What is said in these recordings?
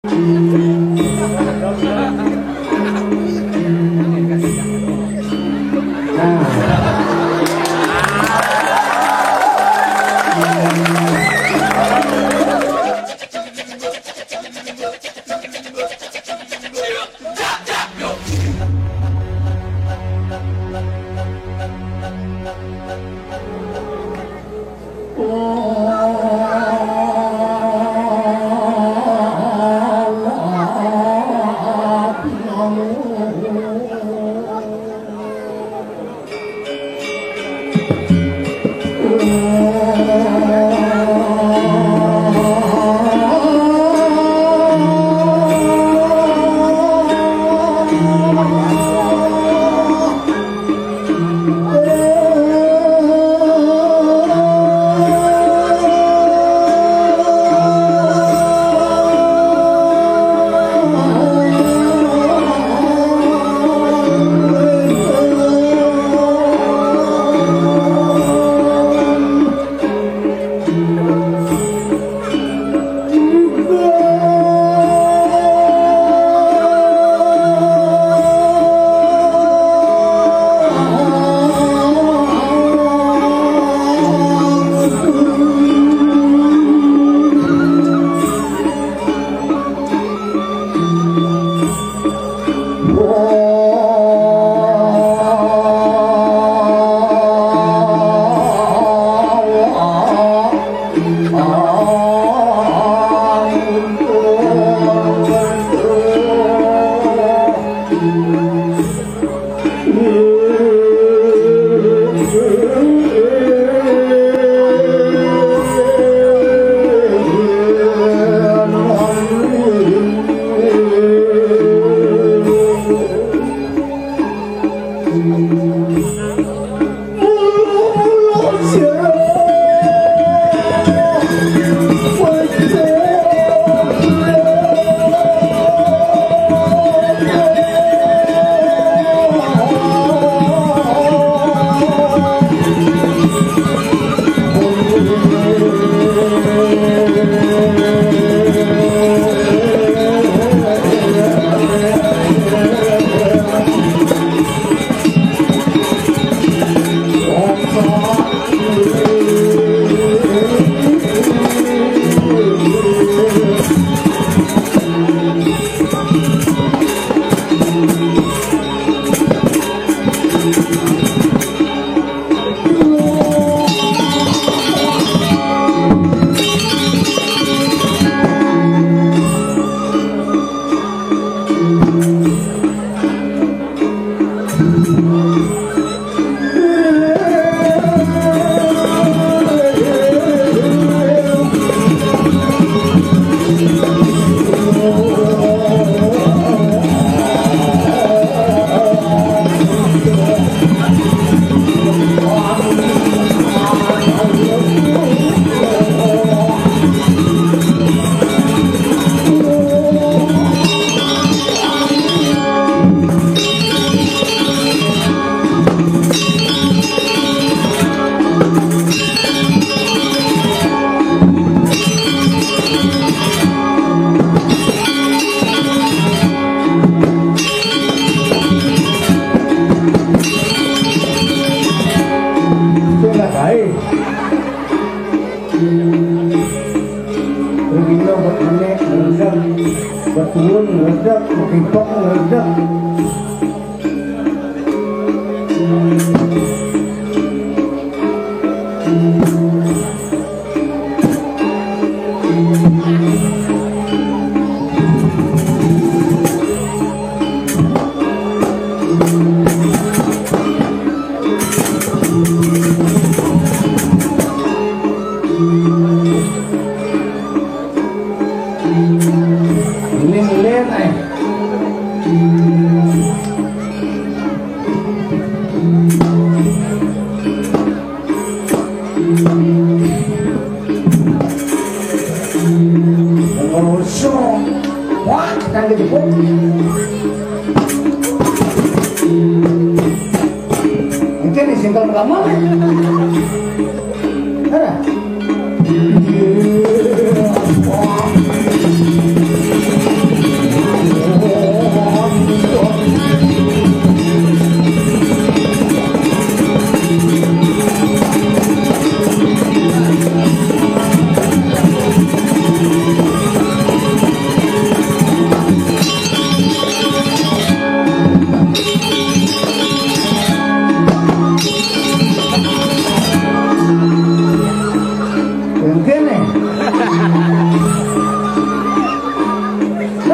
Ada?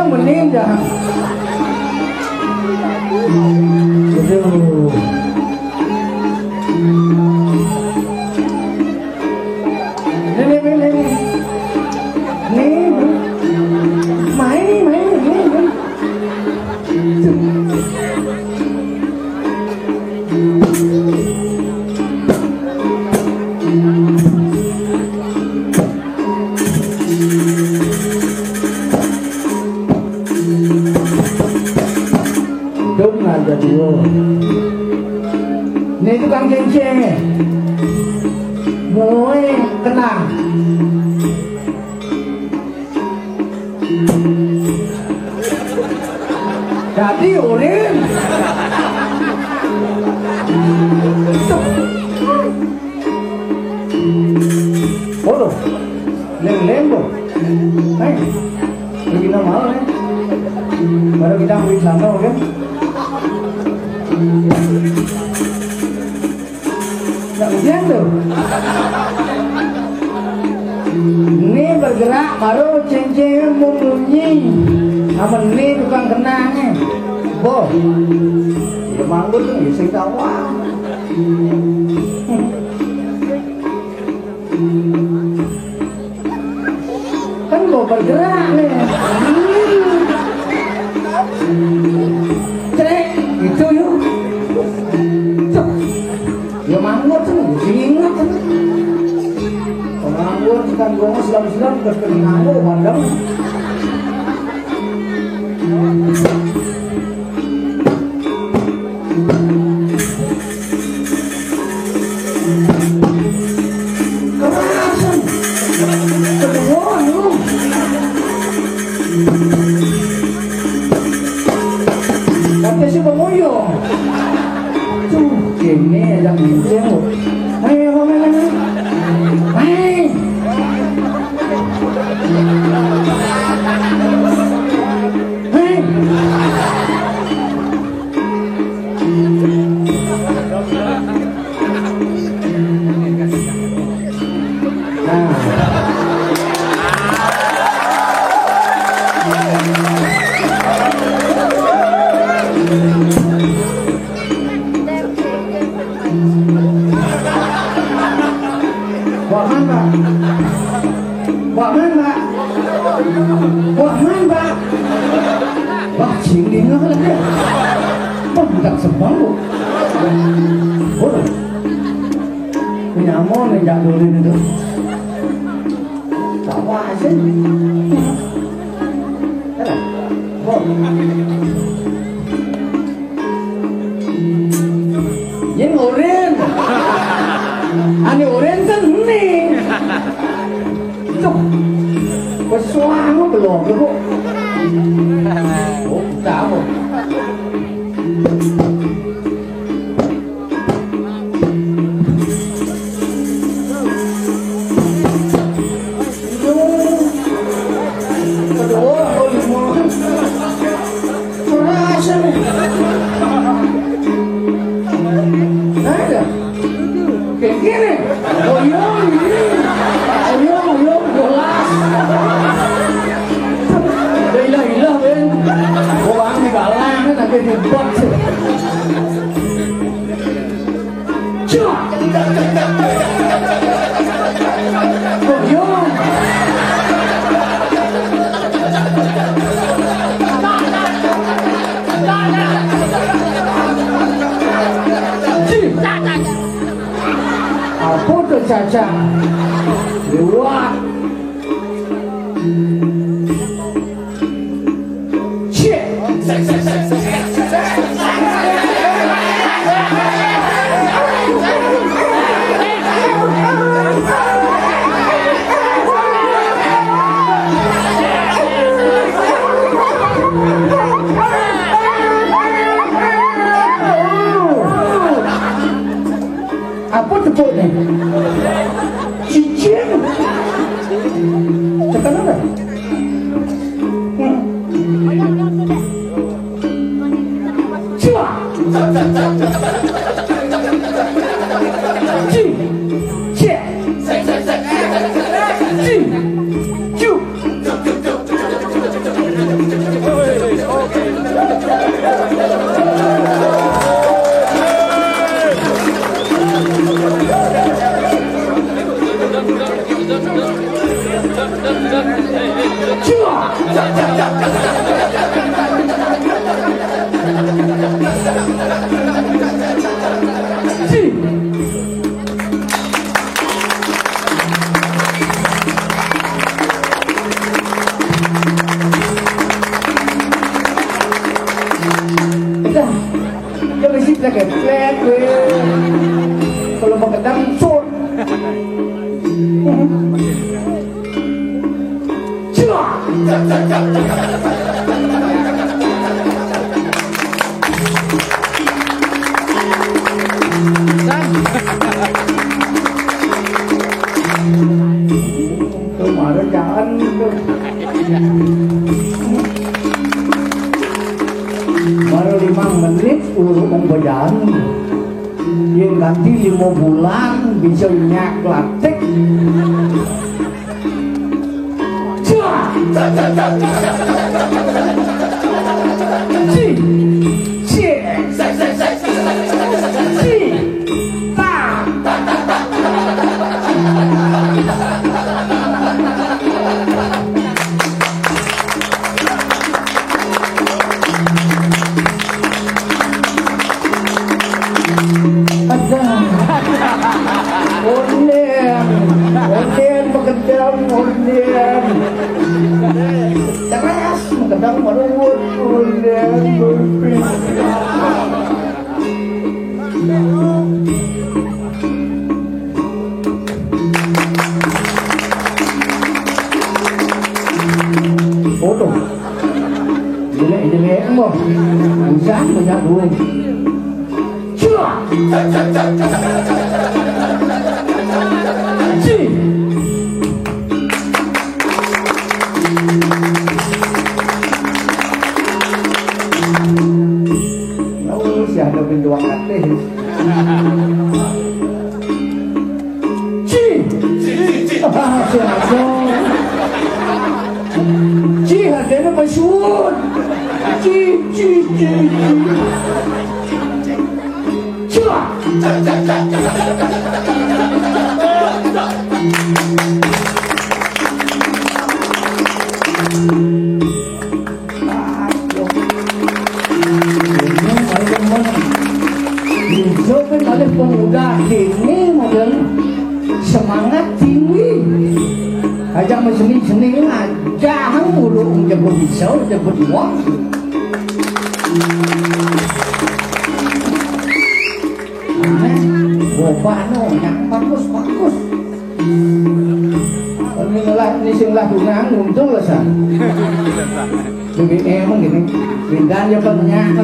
Orang meninggal. Aduh. Nih. Main. Đúng là jadi ini tukang cincin mulai kenang jadi urin bodoh lem-lem kita mau baru kita ambil sana kan nggak hujan tuh. Ini bergerak baru cincin bunyi sama ini tukang kenangnya boh ya manggut tuh ya saya tahu kan mau bergerak nih cek itu yuk ya manggut tuh ingat kan manggut kan gua silam-silam berkenaan lo mandang kerasan kedua lu kata si pemoyong tuh ini yang jenguk ayo main Wah, cingin lah dia. Bukan sebangku. Bodoh. Punya mon yang jadulin itu. Tawa aja. Yang oren. Ani oren kan nih. Tuh. Pesuang belum kok. Oh, tahu. Caca luar apa tepuk ni? Cincin. Cakap apa? kita keplet kalau pakai dangsur kemarin jangan baru 5 menit urut pembedaan yang ganti 5 bulan bisa nyak latik kadang meruut foto jelek mau bisa banyak duit ada benduang hati Ci harganya masyhur Ci Joven oleh pemuda ini model semangat tinggi ajak seni aja mulu jago pisau jago uang bopano yang bagus ini sing lagu untung lah san jadi emang gini pindah ya banyak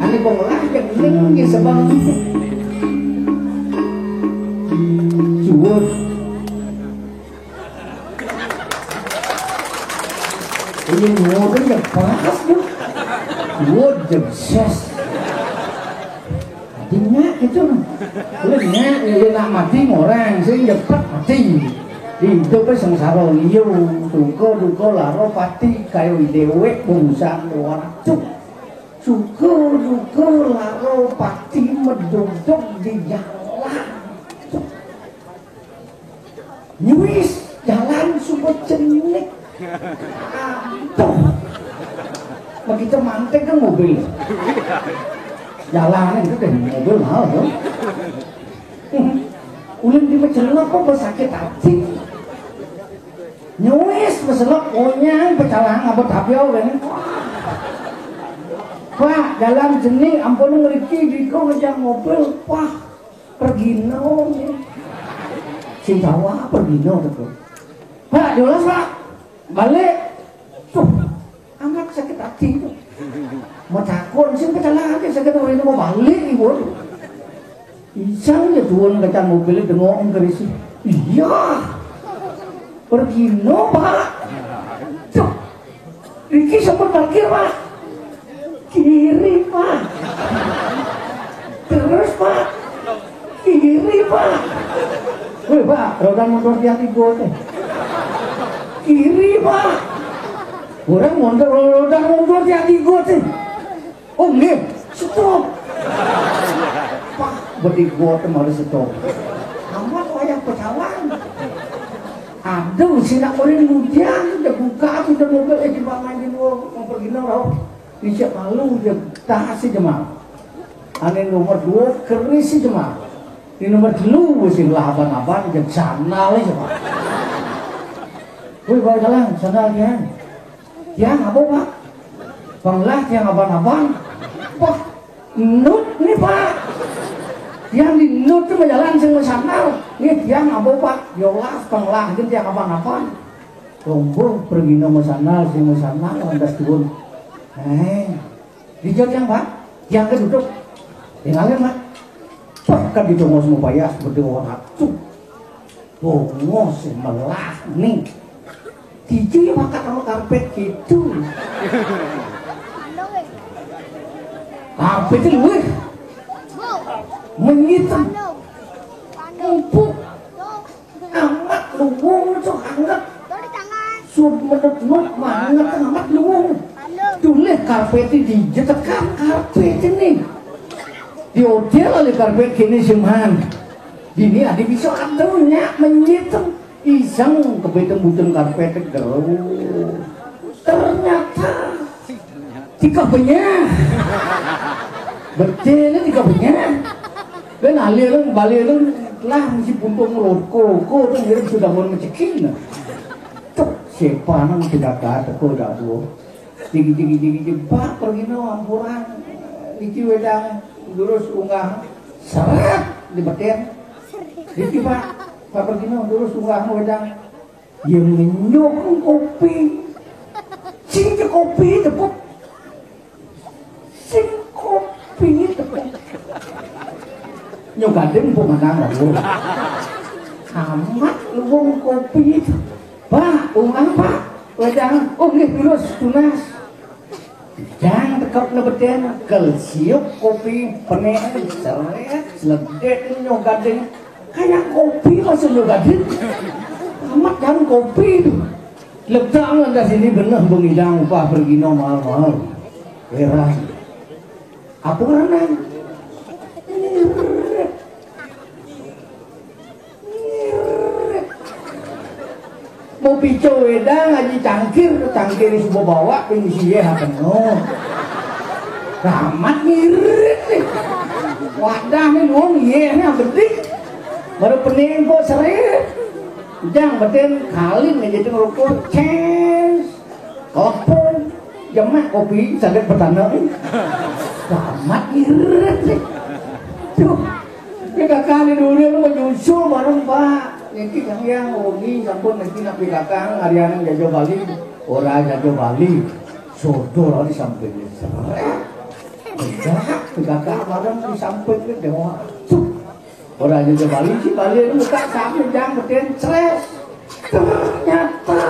ini pengolah yang tinggi sebang cuwut ini model yang panas tuh cuwut jebses artinya itu bolehnya ya nak mati orang sih cepat mati hidup sengsara liu duko laro pati kayu dewe bungsa luar cuk Suku laro pati menduduk di jalan nyuis jalan super cenik begitu mantek kan mobil jalannya itu dari mobil mahal tuh ulin di mecelok kok bersakit hati nyuis beselok onyang pecalang apa tapio kan Pak, dalam jenis ampun ngeriki diko ngejak mobil, wah pergino nih. Si Jawa pergino tuh. Pak, jelas Pak, balik. Tuh, amat sakit hati tuh. Mau takut, sih pecalang aja sakit orang ini mau balik ibu. Isang ya tuan ngejak mobil dengok ngerisi. Iya, pergino Pak. Tuh, Riki sempat parkir Pak. Kiri Pak, terus Pak, kiri Pak. Wih Pak, roda motor hati gue teh. Kiri Pak, orang roda motor hati gue teh. Oh nggih, stop. Pak, beri gue teh malah stop. Amat wayang pecalang. Aduh, si nak orang mudian, udah buka, udah mobil, di bangan di luar, mau pergi nol. Bisa malu dia tahasi jemaah. Ane nomor 2 keris si jemaah. Di nomor 2 sing laban-laban jeung sandal jemaah. Woi bawa jalan sandal dia. Yang apa Pak? Banglah yang aban-aban. Wah, nut nih Pak, yang di nut itu jalan sing mesantau nih tiang apa Pak, yolah tenglah gitu tiang apa-apa kumpul pergi nama sana sing mesantau lantas turun dijawab yang Pak, yang ke duduk tinggalin Pak, bahkan ditunggu semua payah seperti orang atuh tunggu semelah nih Diji makan sama karpet gitu. Karpet itu luwih menyitam empuk amat luwung itu hangat sub menut-nut banget amat luwung dulu karpet itu dijetekan karpet ini diodel oleh karpet gini seman ini ada bisa atuhnya menyitam iseng kebetulan karpet terus ternyata tiga banyak betul tiga banyak dan aliran baliran lah mesti puntung rokok tuh dia sudah mau mencekin tuh siapa nang tidak ada kok dah tuh tinggi pak pergi no ampuran iki wedang lurus unggah seret di bagian iki pak Pak Gino terus tukang wedang yang menyokong kopi sing kopi tepuk sing kopi tepuk nyogadeng pemandangan lu amat luwung kopi itu Pak, ungang Pak wedang, nggih terus tunas jangan tekap nebeten kelsiuk kopi penek seret seledet nyogadeng kayak kopi masih juga dit amat kan kopi itu letaknya dari sini benar menghilang Pak pergi mahal-mahal heran apa karena mau picu wedang ngaji cangkir semua bawa pengisi ya penuh amat ngirit nih wadah nih luang iya nih betik baru pening kok seret jangan betul kalin aja itu ngerokok ces kopon jamak kopi sakit pertanda amat irit nih tuh kita kali dulu lu menyusul bareng Pak ini yang ini sampun nanti nak kakang harian jajo Bali orang jajo Bali sodor di samping seret kakak bareng di samping itu dewa tuh orang jajo Bali sih Bali itu buka sapi jangan betul stres ternyata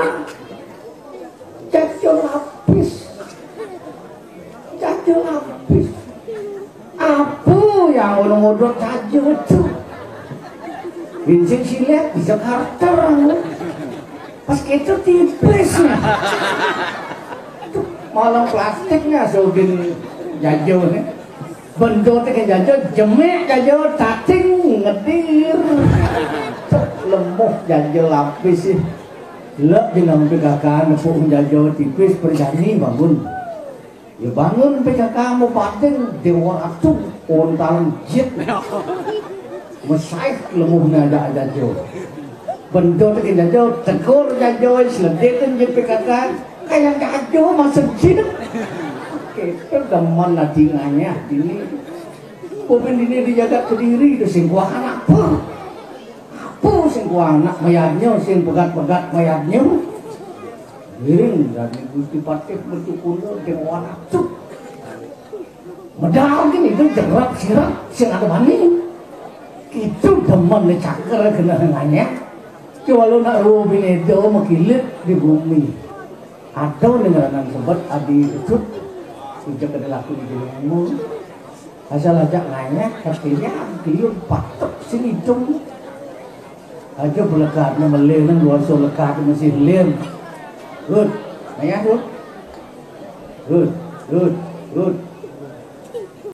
jajo lapis apa yang orang-orang jajo itu Vincent Silet bisa karakter pas itu tipis malam plastiknya sogin jajo nih bendo teh jajo jemek jajo tating ngedir lemah jajo lapis sih lek jeneng PKK nepuk jajo tipis berjani bangun ya bangun PKK mau pating dewa atuh ontalan jit mesaih lemuhnya ada jajo bendo teh jajo tegur jajo seledekan je PKK kayak jajo masuk jit itu gaman nadinganya ini pemimpin ini dijaga kediri itu singkuah anak apa singkuah anak mayatnya sing pegat-pegat mayatnya giring dan Gusti Patih bertukunya dengan waktu medal gini itu jerat sirat sing ada mani itu demen cakar kenangannya coba lo nak rubin itu makilit di bumi atau dengan anak sobat adi itu ujak ada laku di rumahmu asal ajak nanya kakinya dia patok sini dong aja berlekat meleleh luar so lekat masih lem good nanya good